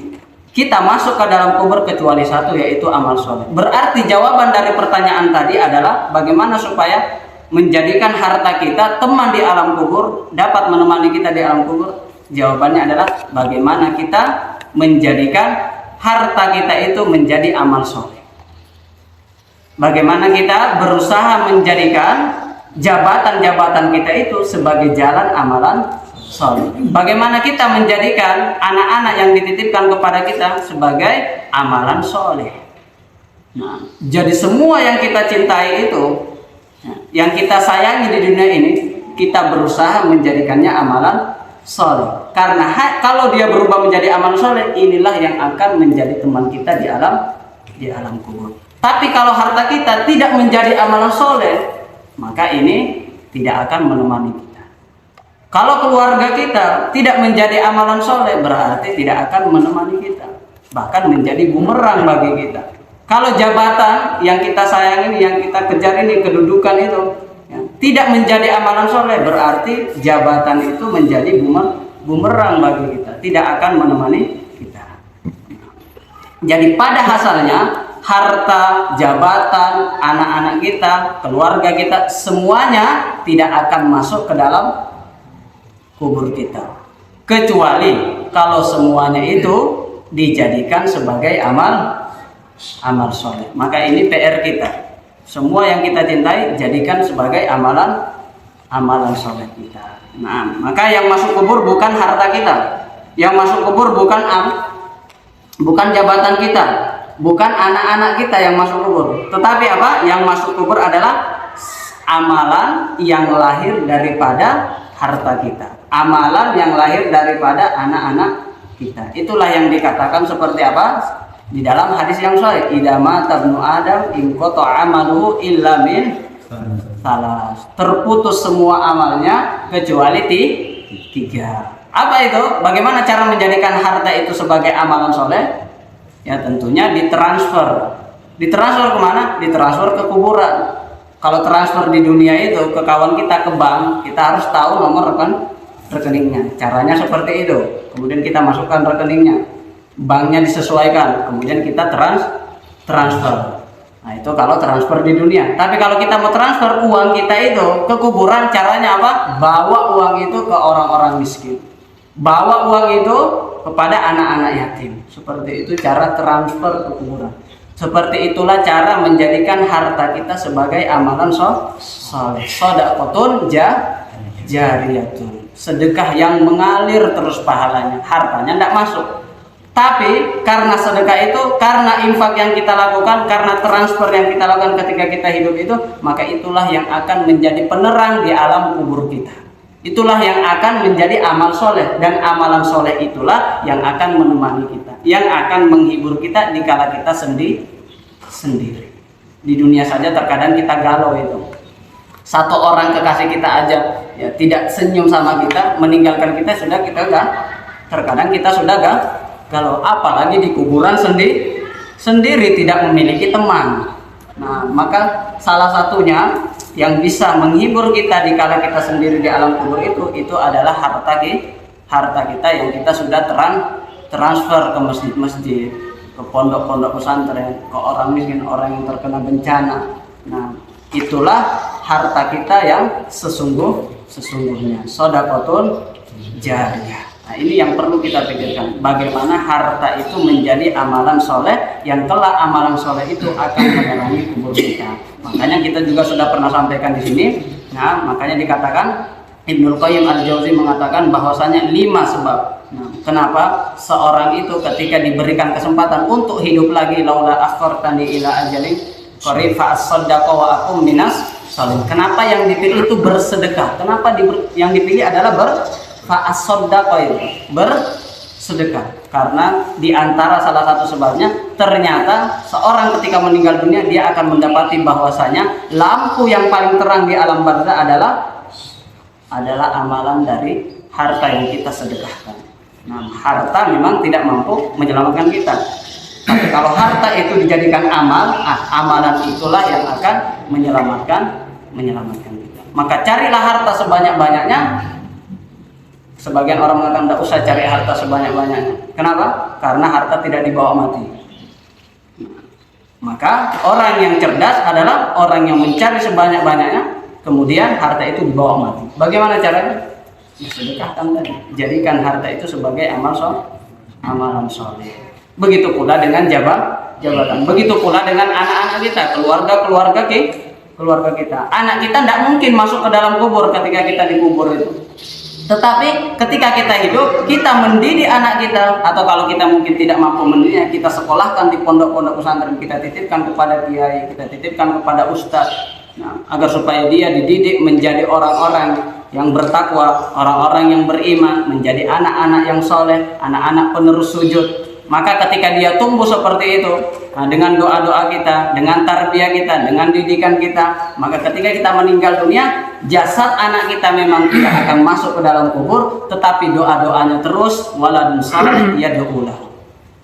kita masuk ke dalam kubur kecuali 1, yaitu amal soleh. Berarti jawaban dari pertanyaan tadi adalah bagaimana supaya menjadikan harta kita teman di alam kubur, dapat menemani kita di alam kubur. Jawabannya adalah bagaimana kita menjadikan harta kita itu menjadi amal soleh. Bagaimana kita berusaha menjadikan jabatan-jabatan kita itu sebagai jalan amalan soleh. Bagaimana kita menjadikan anak-anak yang dititipkan kepada kita sebagai amalan soleh. Nah, jadi semua yang kita cintai itu, yang kita sayangi di dunia ini, kita berusaha menjadikannya amalan soleh. Karena kalau dia berubah menjadi amal soleh, inilah yang akan menjadi teman kita di alam kubur. Tapi kalau harta kita tidak menjadi amalan soleh, maka ini tidak akan menemani kita. Kalau keluarga kita tidak menjadi amalan soleh, berarti tidak akan menemani kita, bahkan menjadi bumerang bagi kita. Kalau jabatan yang kita sayangi, yang kita kejar ini, kedudukan itu tidak menjadi amalan soleh, berarti jabatan itu menjadi bumerang bagi kita, tidak akan menemani kita. Jadi pada hasilnya, harta, jabatan, anak-anak kita, keluarga kita, semuanya tidak akan masuk ke dalam kubur kita, kecuali kalau semuanya itu dijadikan sebagai amal soleh. Maka ini PR kita. Semua yang kita cintai jadikan sebagai amalan soleh kita. Nah, maka yang masuk kubur bukan harta kita, yang masuk kubur bukan jabatan kita, bukan anak-anak kita yang masuk kubur, tetapi apa? Yang masuk kubur adalah amalan yang lahir daripada harta kita, amalan yang lahir daripada anak-anak kita. Itulah yang dikatakan seperti apa? Di dalam hadis yang sahih, idza mata ibnu adam in qata'a amaluhu illa min Salah. Terputus semua amalnya kecuali tiga. Apa itu? Bagaimana cara menjadikan harta itu sebagai amalan soleh? Ya tentunya ditransfer. Ditransfer kemana? Ditransfer ke kuburan. Kalau transfer di dunia itu ke kawan kita, ke bank, kita harus tahu nomor rekeningnya. Caranya seperti itu. Kemudian kita masukkan rekeningnya, banknya disesuaikan, kemudian kita transfer. Nah itu kalau transfer di dunia. Tapi kalau kita mau transfer uang kita itu ke kuburan, caranya apa? Bawa uang itu ke orang-orang miskin, bawa uang itu kepada anak-anak yatim. Seperti itu cara transfer ke kuburan. Seperti itulah cara menjadikan harta kita sebagai amalan soleh. Shadaqatun jariyatun, sedekah yang mengalir terus pahalanya, hartanya tidak masuk. Tapi karena sedekah itu, karena infak yang kita lakukan, karena transfer yang kita lakukan ketika kita hidup itu, maka itulah yang akan menjadi penerang di alam kubur kita. Itulah yang akan menjadi amal soleh, dan amalan soleh itulah yang akan menemani kita, yang akan menghibur kita dikala kita sendiri. Di dunia saja terkadang kita galau itu. Satu orang kekasih kita aja ya tidak senyum sama kita, meninggalkan kita, sudah kita terkadang kita sudah galau, apalagi di kuburan sendiri tidak memiliki teman. Nah, maka salah satunya yang bisa menghibur kita dikala kita sendiri di alam kubur itu adalah harta kita yang kita sudah transfer ke masjid-masjid, ke pondok-pondok pesantren, ke orang miskin, orang yang terkena bencana. Nah, itulah harta kita yang sesungguhnya. Shadaqatun jariyah. Nah, ini yang perlu kita pikirkan, bagaimana harta itu menjadi amalan soleh yang kelak amalan soleh itu akan menerangi kubur kita. Makanya kita juga sudah pernah sampaikan di sini. Nah, makanya dikatakan Ibnul Qayyim Al-Jauzi mengatakan bahwasanya 5 sebab. Nah, kenapa seorang itu ketika diberikan kesempatan untuk hidup lagi, laula akhartani ila ajalin qarib fa as-saddaqa wa aqum minas sholihin. Kenapa yang dipilih itu bersedekah? Kenapa yang dipilih adalah bersedekah? Karena diantara salah satu sebabnya, ternyata seorang ketika meninggal dunia dia akan mendapati bahwasanya lampu yang paling terang di alam barzah adalah amalan dari harta yang kita sedekahkan. Nah, harta memang tidak mampu menyelamatkan kita, tapi kalau harta itu dijadikan amalan itulah yang akan menyelamatkan kita. Maka carilah harta sebanyak-banyaknya. Sebagian orang mengatakan tidak usah cari harta sebanyak-banyaknya. Kenapa? Karena harta tidak dibawa mati. Maka orang yang cerdas adalah orang yang mencari sebanyak-banyaknya, kemudian harta itu dibawa mati. Bagaimana caranya? Sedekahkan tadi. Jadikan harta itu sebagai amalan soleh. Begitu pula dengan jabatan. Begitu pula dengan anak-anak kita, keluarga kita. Anak kita tidak mungkin masuk ke dalam kubur ketika kita dikubur itu. Tetapi ketika kita hidup, kita mendidik anak kita, atau kalau kita mungkin tidak mampu mendidiknya, kita sekolahkan di pondok-pondok pesantren, kita titipkan kepada kiai, kita titipkan kepada ustadz. Nah, agar supaya dia dididik menjadi orang-orang yang bertakwa, orang-orang yang beriman, menjadi anak-anak yang soleh, anak-anak penerus sujud. Maka ketika dia tumbuh seperti itu, nah, dengan doa-doa kita, dengan tarbiyah kita, dengan didikan kita, maka ketika kita meninggal dunia, jasad anak kita memang tidak akan masuk ke dalam kubur, tetapi doa-doanya terus, waladun salih yad'ulah.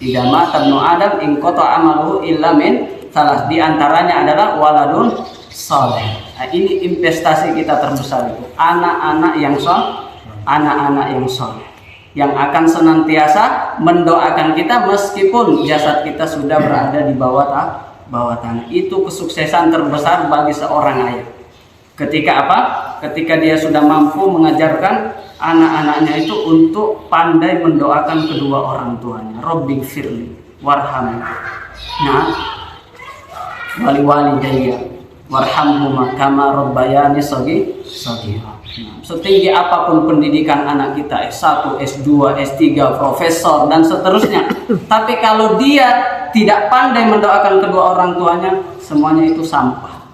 Tidak mata ibnu Adam in qata amaluhu illa min salah. Di antaranya adalah waladun salih. Nah, ini investasi kita terbesar itu, anak-anak yang soleh, yang akan senantiasa mendoakan kita meskipun jasad kita sudah berada di bawah tanah. Itu kesuksesan terbesar bagi seorang ayah. Ketika dia sudah mampu mengajarkan anak-anaknya itu untuk pandai mendoakan kedua orang tuanya. Rabbighfirli warhamni. Nah, wali-walidayya warhamhuma kama rabbayani shaghira. Setinggi apapun pendidikan anak kita, S1, S2, S3, profesor, dan seterusnya, tapi kalau dia tidak pandai mendoakan kedua orang tuanya, semuanya itu sampah.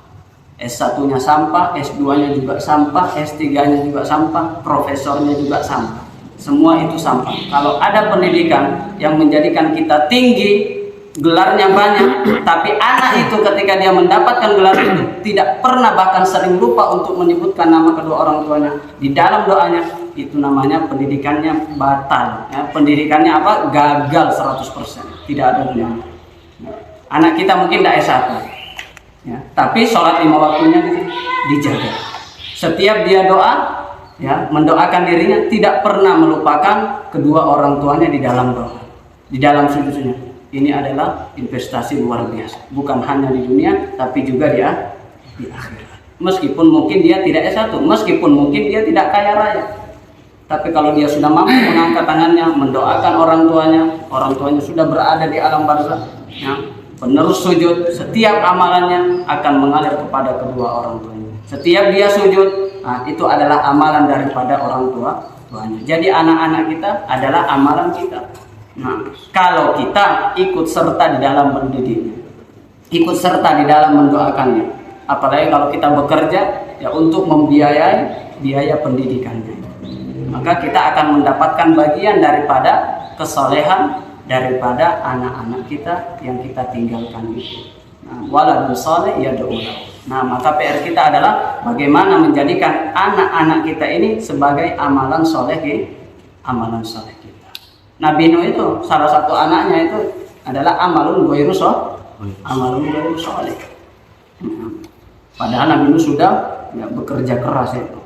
S1-nya sampah, S2-nya juga sampah, S3-nya juga sampah, profesornya juga sampah. Semua itu sampah. Kalau ada pendidikan yang menjadikan kita tinggi, gelarnya banyak, tapi anak itu ketika dia mendapatkan gelar itu tidak pernah bahkan sering lupa untuk menyebutkan nama kedua orang tuanya di dalam doanya, itu namanya pendidikannya batal, ya. Pendidikannya apa? Gagal 100%, tidak ada gunanya. Anak kita mungkin tidak S1, ya, tapi sholat 5 waktunya dijaga. Setiap dia doa, ya, mendoakan dirinya tidak pernah melupakan kedua orang tuanya di dalam doa, di dalam sujudnya. Ini adalah investasi luar biasa, bukan hanya di dunia tapi juga di akhirat. Meskipun mungkin dia tidak S1, meskipun mungkin dia tidak kaya raya, tapi kalau dia sudah mampu mengangkat tangannya mendoakan orang tuanya sudah berada di alam barzakh, ya, penerus sujud, setiap amalannya akan mengalir kepada kedua orang tuanya. Setiap dia sujud, nah, itu adalah amalan daripada orang tuanya. Jadi anak-anak kita adalah amalan kita. Nah, kalau kita ikut serta di dalam mendidiknya, ikut serta di dalam mendoakannya, apalagi kalau kita bekerja, ya, untuk membiayai biaya pendidikannya, maka kita akan mendapatkan bagian daripada kesolehan daripada anak-anak kita yang kita tinggalkan itu. Nah, waladun sholeh yad'u lahu. Nah, maka PR kita adalah bagaimana menjadikan anak-anak kita ini sebagai amalan soleh kita. Nabi Nuh itu salah satu anaknya itu adalah amalun ghairu sholeh. Padahal Nabi Nuh sudah, ya, bekerja keras itu,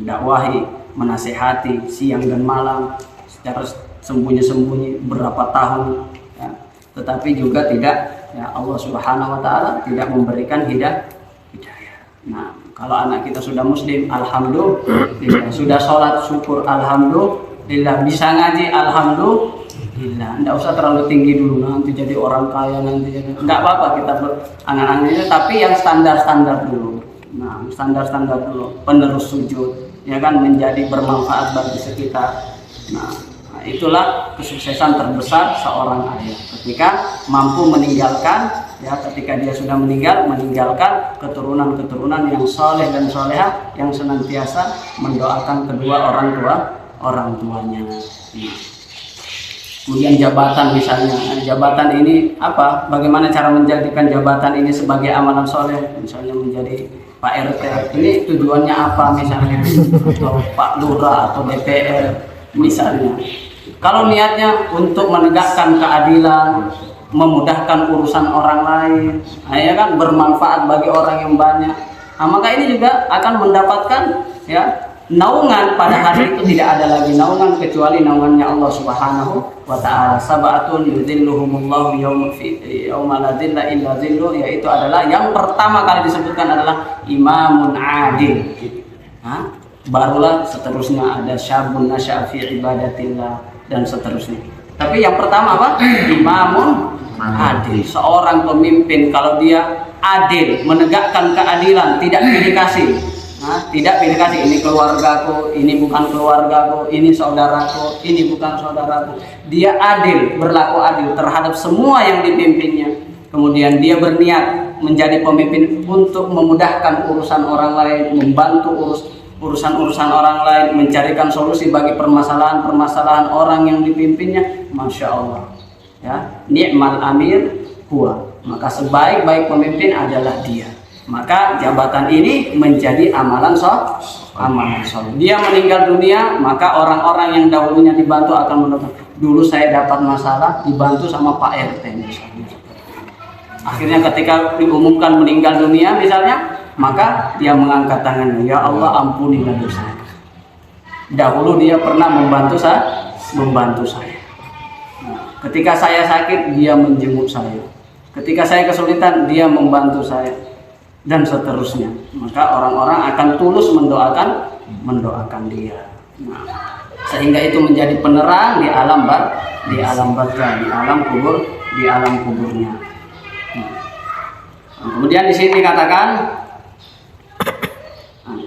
dakwahi, menasehati siang dan malam secara sembunyi-sembunyi berapa tahun, ya. Tetapi juga tidak, ya, Allah Subhanahu wa taala tidak memberikan hidayah. Nah, kalau anak kita sudah muslim, alhamdulillah, sudah sholat syukur, alhamdulillah, bisa ngaji, alhamdulillah. Tidak usah terlalu tinggi dulu, nanti jadi orang kaya, nanti jadi, nggak apa-apa kita anak-anak itu, tapi yang standar-standar dulu. Nah, standar-standar dulu, penerus sujud, ya kan, menjadi bermanfaat bagi sekitar. Nah, itulah kesuksesan terbesar seorang ayah ketika mampu meninggalkan, ya, ketika dia sudah meninggalkan keturunan-keturunan yang soleh dan soleha, yang senantiasa mendoakan kedua orang tuanya. Kemudian jabatan misalnya, jabatan ini apa? Bagaimana cara menjadikan jabatan ini sebagai amalan soleh? Misalnya menjadi Pak RT, ini tujuannya apa misalnya? Atau Pak Lurah atau DPR misalnya. Kalau niatnya untuk menegakkan keadilan, memudahkan urusan orang lain, ya kan, bermanfaat bagi orang yang banyak, nah, maka ini juga akan mendapatkan, ya, naungan. Pada hari itu tidak ada lagi naungan kecuali naungannya Allah Subhanahu wa taala. Sab'atun yudhilluhumullahu yauma la dhilla illa dhilluh, yaitu adalah yang pertama kali disebutkan adalah imamun adil. Nah, barulah seterusnya ada syabun nasya'a fi ibadatillah dan seterusnya. Tapi yang pertama apa? Imamun adil. Seorang pemimpin kalau dia adil, menegakkan keadilan, tidak pilih kasih. Nah, tidak pilih kasih, ini keluargaku, ini bukan keluargaku, ini saudaraku, ini bukan saudaraku. Dia adil, berlaku adil terhadap semua yang dipimpinnya. Kemudian dia berniat menjadi pemimpin untuk memudahkan urusan orang lain, membantu urusan-urusan orang lain, mencarikan solusi bagi permasalahan-permasalahan orang yang dipimpinnya. Masya Allah, ya, ni'mal amir huwa. Maka sebaik-baik pemimpin adalah dia. Maka jabatan ini menjadi amalan soleh. Dia meninggal dunia, maka orang-orang yang dahulunya dibantu akan mendapat. Dulu saya dapat masalah, dibantu sama Pak RT misalnya. Akhirnya ketika diumumkan meninggal dunia misalnya, maka dia mengangkat tangannya, ya Allah ampunilah dosa. Dahulu dia pernah membantu saya. Ketika saya sakit, dia menjenguk saya. Ketika saya kesulitan, dia membantu saya, dan seterusnya. Maka orang-orang akan tulus mendoakan dia. Nah, sehingga itu menjadi penerang di alam barzakh, di alam kuburnya. Nah, kemudian di sini dikatakan,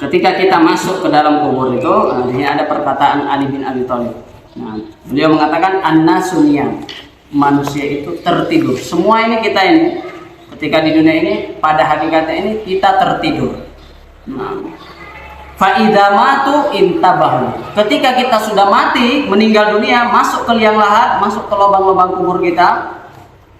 ketika kita masuk ke dalam kubur itu, di sini ada perkataan Ali bin Abi Thalib. Nah, beliau mengatakan an-nasu niyam, manusia itu tertidur. Semua ini kita ini ketika di dunia ini, pada hakikatnya ini kita tertidur. Nah, fa idza matu intabahu. Ketika kita sudah mati, meninggal dunia, masuk ke liang lahat, masuk ke lubang-lubang kubur kita,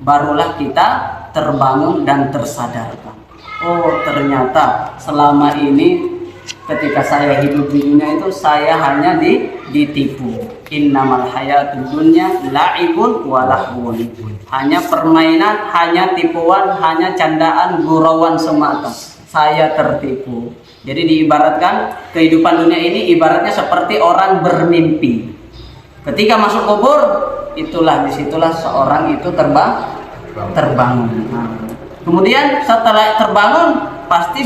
barulah kita terbangun dan tersadarkan. Oh, ternyata selama ini ketika saya hidup di dunia itu saya hanya ditipu. Innamal hayatud dunya la'ibun wa lahwun. Hanya permainan, hanya tipuan, hanya candaan, gurauan semata. Saya tertipu. Jadi diibaratkan kehidupan dunia ini ibaratnya seperti orang bermimpi. Ketika masuk kubur, disitulah seorang itu terbangun. Nah, kemudian setelah terbangun pasti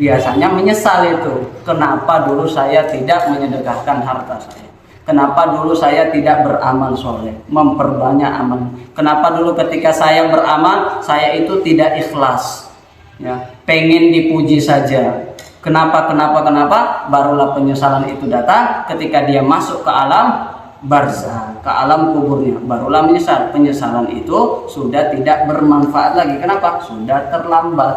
biasanya menyesal itu. Kenapa dulu saya tidak menyedekahkan harta saya? Kenapa dulu saya tidak beramal soleh, memperbanyak amal? Kenapa dulu ketika saya beramal, saya itu tidak ikhlas? Ya, pengen dipuji saja. Kenapa? Barulah penyesalan itu datang ketika dia masuk ke alam barzah, ke alam kuburnya. Barulah menyesal. Penyesalan itu sudah tidak bermanfaat lagi. Kenapa? Sudah terlambat.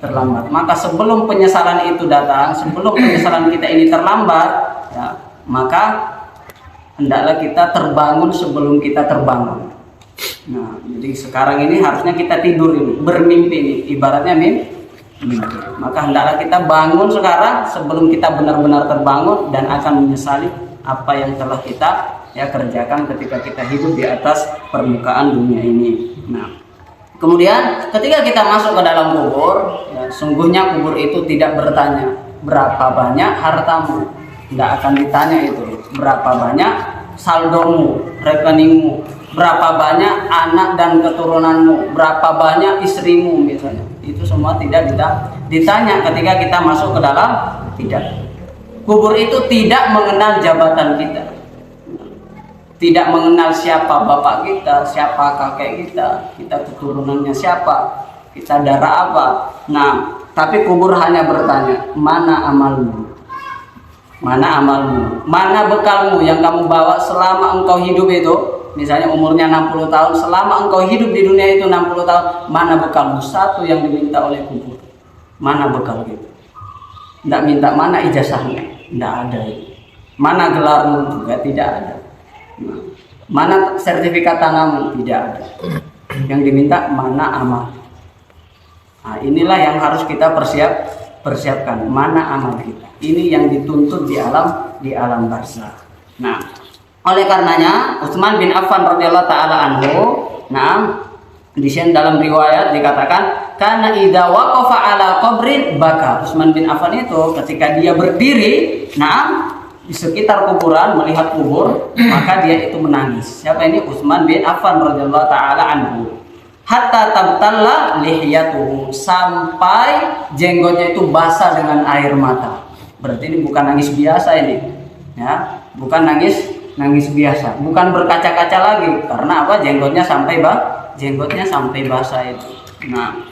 Terlambat. Maka sebelum penyesalan itu datang, sebelum penyesalan kita ini terlambat, ya, maka hendaklah kita terbangun sebelum kita terbangun. Nah, jadi sekarang ini harusnya kita tidur ini, bermimpi ini, ibaratnya mimpi. Maka hendaklah kita bangun sekarang sebelum kita benar-benar terbangun dan akan menyesali apa yang telah kita kerjakan ketika kita hidup di atas permukaan dunia ini. Nah, kemudian ketika kita masuk ke dalam kubur, ya, sungguhnya kubur itu tidak bertanya berapa banyak hartamu, tidak akan ditanya itu berapa banyak saldomu, rekeningmu, berapa banyak anak dan keturunanmu, berapa banyak istrimu misalnya. Itu semua tidak ditanya ketika kita masuk ke dalam. Tidak. Kubur itu tidak mengenal jabatan kita, tidak mengenal siapa bapak kita, siapa kakek kita keturunannya siapa, kita darah apa. Nah, tapi kubur hanya bertanya, mana amalmu, mana bekalmu yang kamu bawa selama engkau hidup itu. Misalnya umurnya 60 tahun, selama engkau hidup di dunia itu 60 tahun, mana bekalmu? Satu yang diminta oleh kubur, mana bekal itu? Tidak minta mana ijazahnya, tidak ada itu. Mana gelarmu juga tidak ada. Mana sertifikat tanahmu, tidak ada. Yang diminta mana amal. Nah, inilah yang harus kita persiapkan, mana amal kita. Ini yang dituntut di alam barzah. Nah, oleh karenanya Utsman bin Affan radhiyallahu taala anhu, di sini dalam riwayat dikatakan karena idza waqafa ala qabrin baka. Utsman bin Affan itu ketika dia berdiri, di sekitar kuburan melihat kubur, maka dia itu menangis. Siapa ini? Utsman bin Affan radhiyallahu taala anhu. Hatta tabtalla lihiyatuhu, sampai jenggotnya itu basah dengan air mata. Berarti ini bukan nangis biasa ini. Ya, bukan nangis biasa, bukan berkaca-kaca lagi. Karena apa? Jenggotnya sampai basah itu. Nah,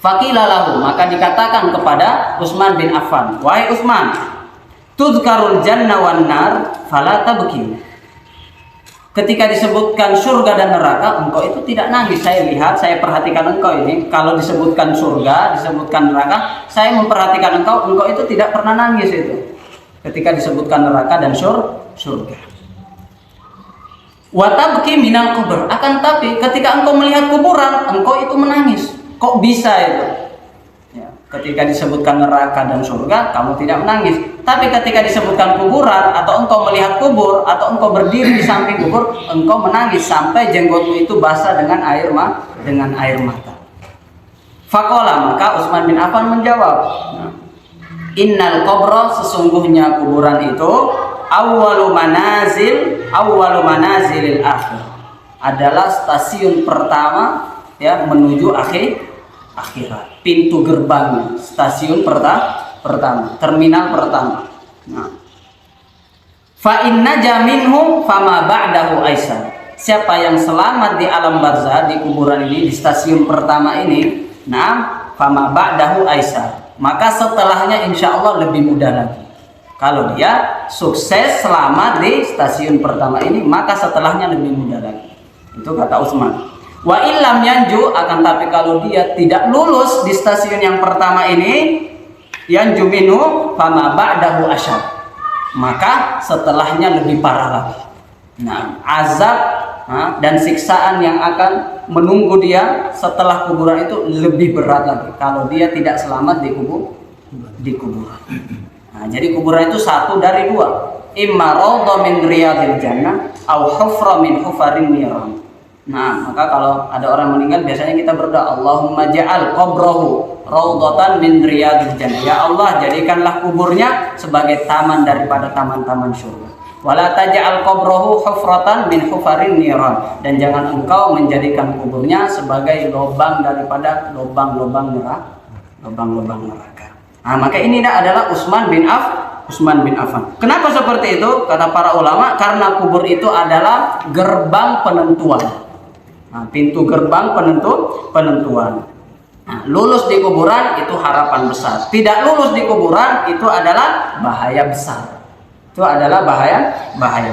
faqila lahu, maka dikatakan kepada Utsman bin Affan, wahai Utsman, tuzkarul janna wan nar fala tabki. Ketika disebutkan surga dan neraka, engkau itu tidak nangis. Saya lihat, saya perhatikan engkau ini. Kalau disebutkan surga, disebutkan neraka, saya memperhatikan engkau itu tidak pernah nangis itu. Ketika disebutkan neraka dan surga. Wa tabki minal kubur. Akan tapi ketika engkau melihat kuburan, engkau itu menangis. Kok bisa itu? Ya, ketika disebutkan neraka dan surga, kamu tidak menangis. Tapi ketika disebutkan kuburan, atau engkau melihat kubur, atau engkau berdiri di samping kubur, engkau menangis sampai jenggotmu itu basah dengan air mata. Faqala, maka Utsman bin Affan menjawab, innal qabra, sesungguhnya kuburan itu awwalu manazilil akhir, adalah stasiun pertama ya menuju akhirat. Pintu gerbang, stasiun pertama, terminal pertama. Nah, fa inna jaminhu fama ba'dahu aisar. Siapa yang selamat di alam barzah, di kuburan ini, di stasiun pertama ini, fama ba'dahu aisar, maka setelahnya insya Allah lebih mudah lagi. Kalau dia sukses selamat di stasiun pertama ini, maka setelahnya lebih mudah lagi. Itu kata Utsman. Wa illam yanju, akan tapi kalau dia tidak lulus di stasiun yang pertama ini, yanju minhu fama ba'dahu asyad, maka setelahnya lebih parah lagi. Nah, azab dan siksaan yang akan menunggu dia setelah kuburan itu lebih berat lagi kalau dia tidak selamat di kuburan. Jadi kuburan itu satu dari dua, imma raudha min riyadil jannah au hufra min hufarin niran. Maka kalau ada orang meninggal biasanya kita berdoa, Allahumma ja'al qabrahu raudhatan min riyadil jannah. Ya Allah, jadikanlah kuburnya sebagai taman daripada taman-taman surga. Wala taj'al qabrahu hufratan min hufarin niran, dan jangan engkau menjadikan kuburnya sebagai lubang daripada lubang-lubang neraka. Maka ini adalah Utsman bin Affan. Kenapa seperti itu? Kata para ulama, karena kubur itu adalah gerbang penentuan. Pintu gerbang penentuan. Lulus di kuburan itu harapan besar. Tidak lulus di kuburan itu adalah bahaya besar. Itu adalah bahaya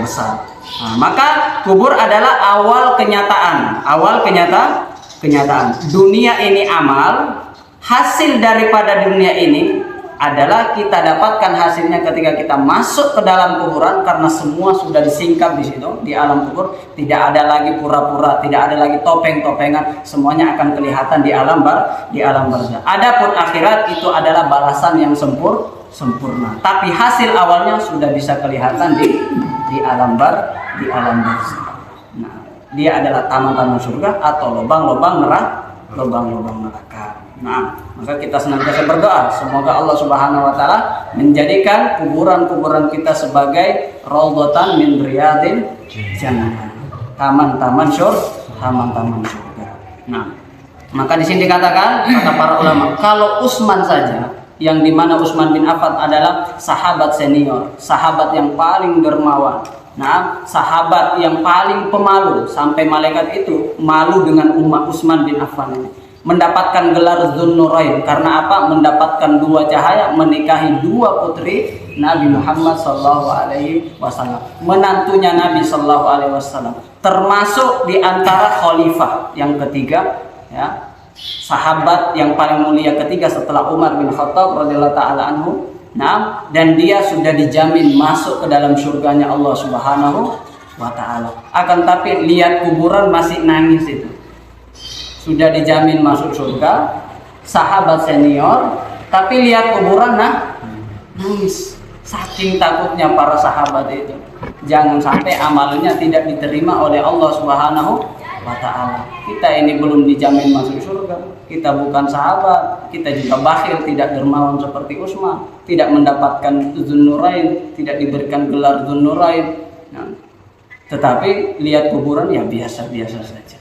besar. Maka kubur adalah awal kenyataan. Dunia ini amal, hasil daripada dunia ini adalah kita dapatkan hasilnya ketika kita masuk ke dalam kuburan, karena semua sudah disingkap di situ di alam kubur. Tidak ada lagi pura-pura, tidak ada lagi topeng-topengan, semuanya akan kelihatan di alam barzakh. Adapun akhirat itu adalah balasan yang sempurna. Tapi hasil awalnya sudah bisa kelihatan di alam barzakh. Dia adalah taman-taman surga atau lubang-lubang neraka. Maka kita senantiasa berdoa semoga Allah Subhanahu wa taala menjadikan kuburan-kuburan kita sebagai raudhatan min riyadil jannah, taman-taman surga. Maka di sini dikatakan, kata para ulama, kalau Utsman saja, yang dimana Utsman bin Affan adalah sahabat senior, sahabat yang paling dermawan, sahabat yang paling pemalu, sampai malaikat itu malu dengan umat Utsman bin Affan ini. Mendapatkan gelar Dzunnurain karena apa? Mendapatkan dua cahaya, menikahi dua putri Nabi Muhammad SAW, menantunya Nabi SAW, termasuk di antara khalifah yang ketiga, sahabat yang paling mulia ketiga setelah Umar bin Khattab radhiyallahu taala anhu. Dan dia sudah dijamin masuk ke dalam surganya Allah Subhanahu wa taala. Akan tapi lihat kuburan masih nangis itu. Sudah dijamin masuk surga, sahabat senior, tapi lihat kuburan nangis. Saking takutnya para sahabat itu, jangan sampai amalnya tidak diterima oleh Allah Subhanahu wa taala. Kita ini belum dijamin masuk surga, kita bukan sahabat, kita juga bakhil, tidak dermawan seperti Utsman, tidak mendapatkan Dzunnurain, tidak diberikan gelar Dzunnurain. Tetapi lihat kuburan ya biasa-biasa saja.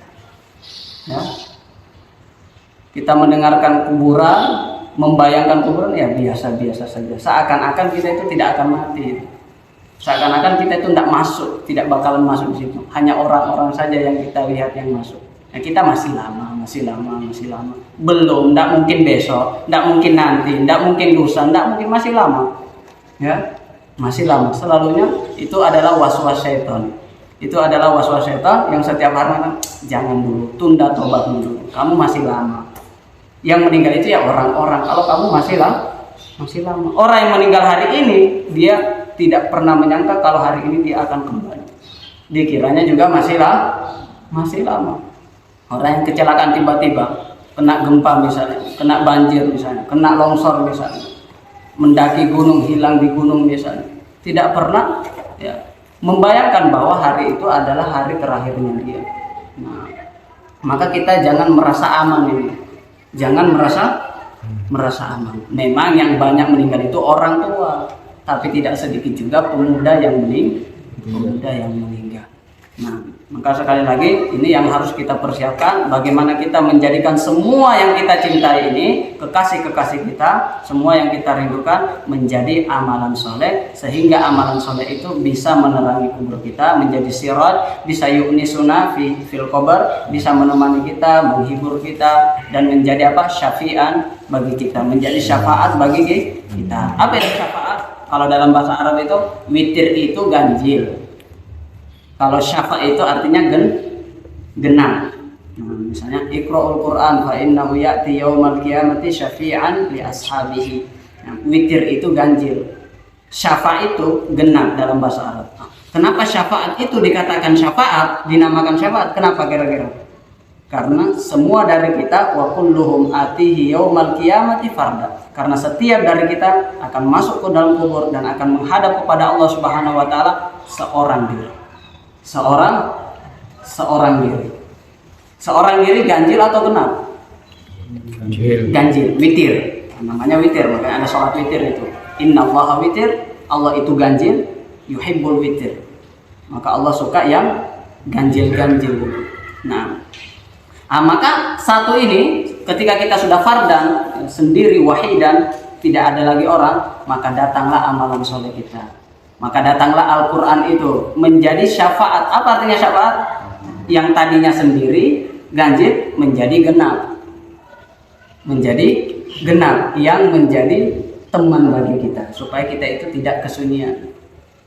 Kita mendengarkan kuburan, membayangkan kuburan ya biasa-biasa saja. Seakan-akan kita itu tidak akan mati. Seakan-akan kita itu tidak masuk, tidak bakalan masuk di situ. Hanya orang-orang saja yang kita lihat yang masuk. Kita masih lama. Belum, tidak mungkin besok, tidak mungkin nanti, tidak mungkin lusa, tidak mungkin, masih lama. Masih lama. Selalunya itu adalah was-was syaitan. Itu adalah was-was syaitan yang setiap hari jangan dulu, tunda tobat dulu. Kamu masih lama. Yang meninggal itu ya orang-orang. Kalau kamu masih lama. Orang yang meninggal hari ini dia tidak pernah menyangka kalau hari ini dia akan kembali. Dikiranya juga masih lama. Orang yang kecelakaan tiba-tiba, kena gempa misalnya, kena banjir misalnya, kena longsor misalnya, mendaki gunung, hilang di gunung misalnya, tidak pernah membayangkan bahwa hari itu adalah hari terakhirnya dia. Maka kita jangan merasa aman ini. Jangan merasa aman. Memang yang banyak meninggal itu orang tua, tapi tidak sedikit juga pemuda yang meninggal. Maka sekali lagi ini yang harus kita persiapkan, bagaimana kita menjadikan semua yang kita cintai ini, kekasih-kekasih kita, semua yang kita rindukan menjadi amalan soleh, sehingga amalan soleh itu bisa menerangi kubur kita, menjadi sirat, bisa yu'nisuna fil qabr, bisa menemani kita, menghibur kita, dan menjadi syafi'an bagi kita, menjadi syafaat bagi kita. Apa itu syafaat? Kalau dalam bahasa Arab itu witir itu ganjil. Kalau syafa' itu artinya genap. Misalnya iqra'ul Qur'an fa innahu ya'ti yaumal qiyamati syafi'an li ashabihi. Witir itu ganjil. Syafa' itu genap dalam bahasa Arab. Kenapa syafaat itu dikatakan syafaat, dinamakan syafaat? Kenapa kira-kira? Karena semua dari kita wa kulluhum atihi yaumal qiyamati farda. Karena setiap dari kita akan masuk ke dalam kubur dan akan menghadap kepada Allah Subhanahu wa taala seorang diri. Seorang diri. Seorang diri ganjil atau genap? Ganjil, witir. Namanya witir, makanya ada sholat witir itu. Innallaha witir, Allah itu ganjil, yuhibbul witir. Maka Allah suka yang ganjil-ganjil. Nah, maka satu ini ketika kita sudah fardan sendiri wahidan, tidak ada lagi orang, maka datanglah amalan soleh kita. Maka datanglah Al-Quran itu menjadi syafaat. Apa artinya syafaat? Yang tadinya sendiri ganjil menjadi genap. Menjadi genap yang menjadi teman bagi kita supaya kita itu tidak kesunyian,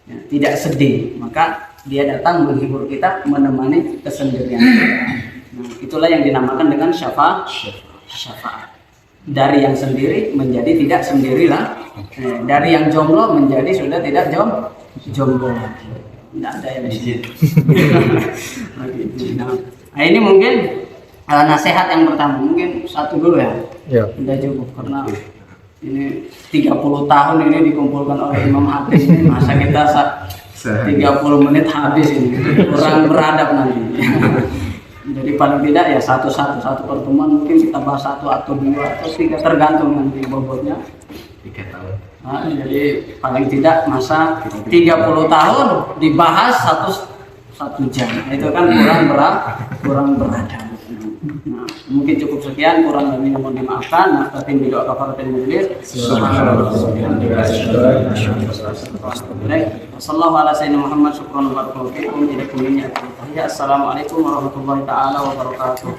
ya, tidak sedih. Maka dia datang menghibur kita, menemani kesendirian. Nah, itulah yang dinamakan dengan syafaat. Dari yang sendiri menjadi tidak sendirilah. Dari yang jomblo menjadi sudah tidak jomblo lagi. Tidak ada yang di sini. Nah, ini mungkin nasihat yang pertama. Mungkin satu dulu ya. Sudah cukup karena ini 30 tahun ini dikumpulkan oleh Imam Hafiz ini, masa kita 30 menit habis ini, kurang beradab nanti. Jadi paling tidak ya satu pertemuan mungkin kita bahas 1 atau 2 atau 3 tergantung nanti bobotnya. 3 tahun. Nah, jadi paling tidak masa 30 tahun dibahas 1 jam. Nah, itu kan kurang beradab. Nah, mungkin cukup sekian, kurang lebih mohon dimaafkan. Nah, tapi video kafaratul majlis. Sallallahu ala sayyidina Muhammad syukran wa barakallahu fikum. Assalamualaikum warahmatullahi taala wabarakatuh.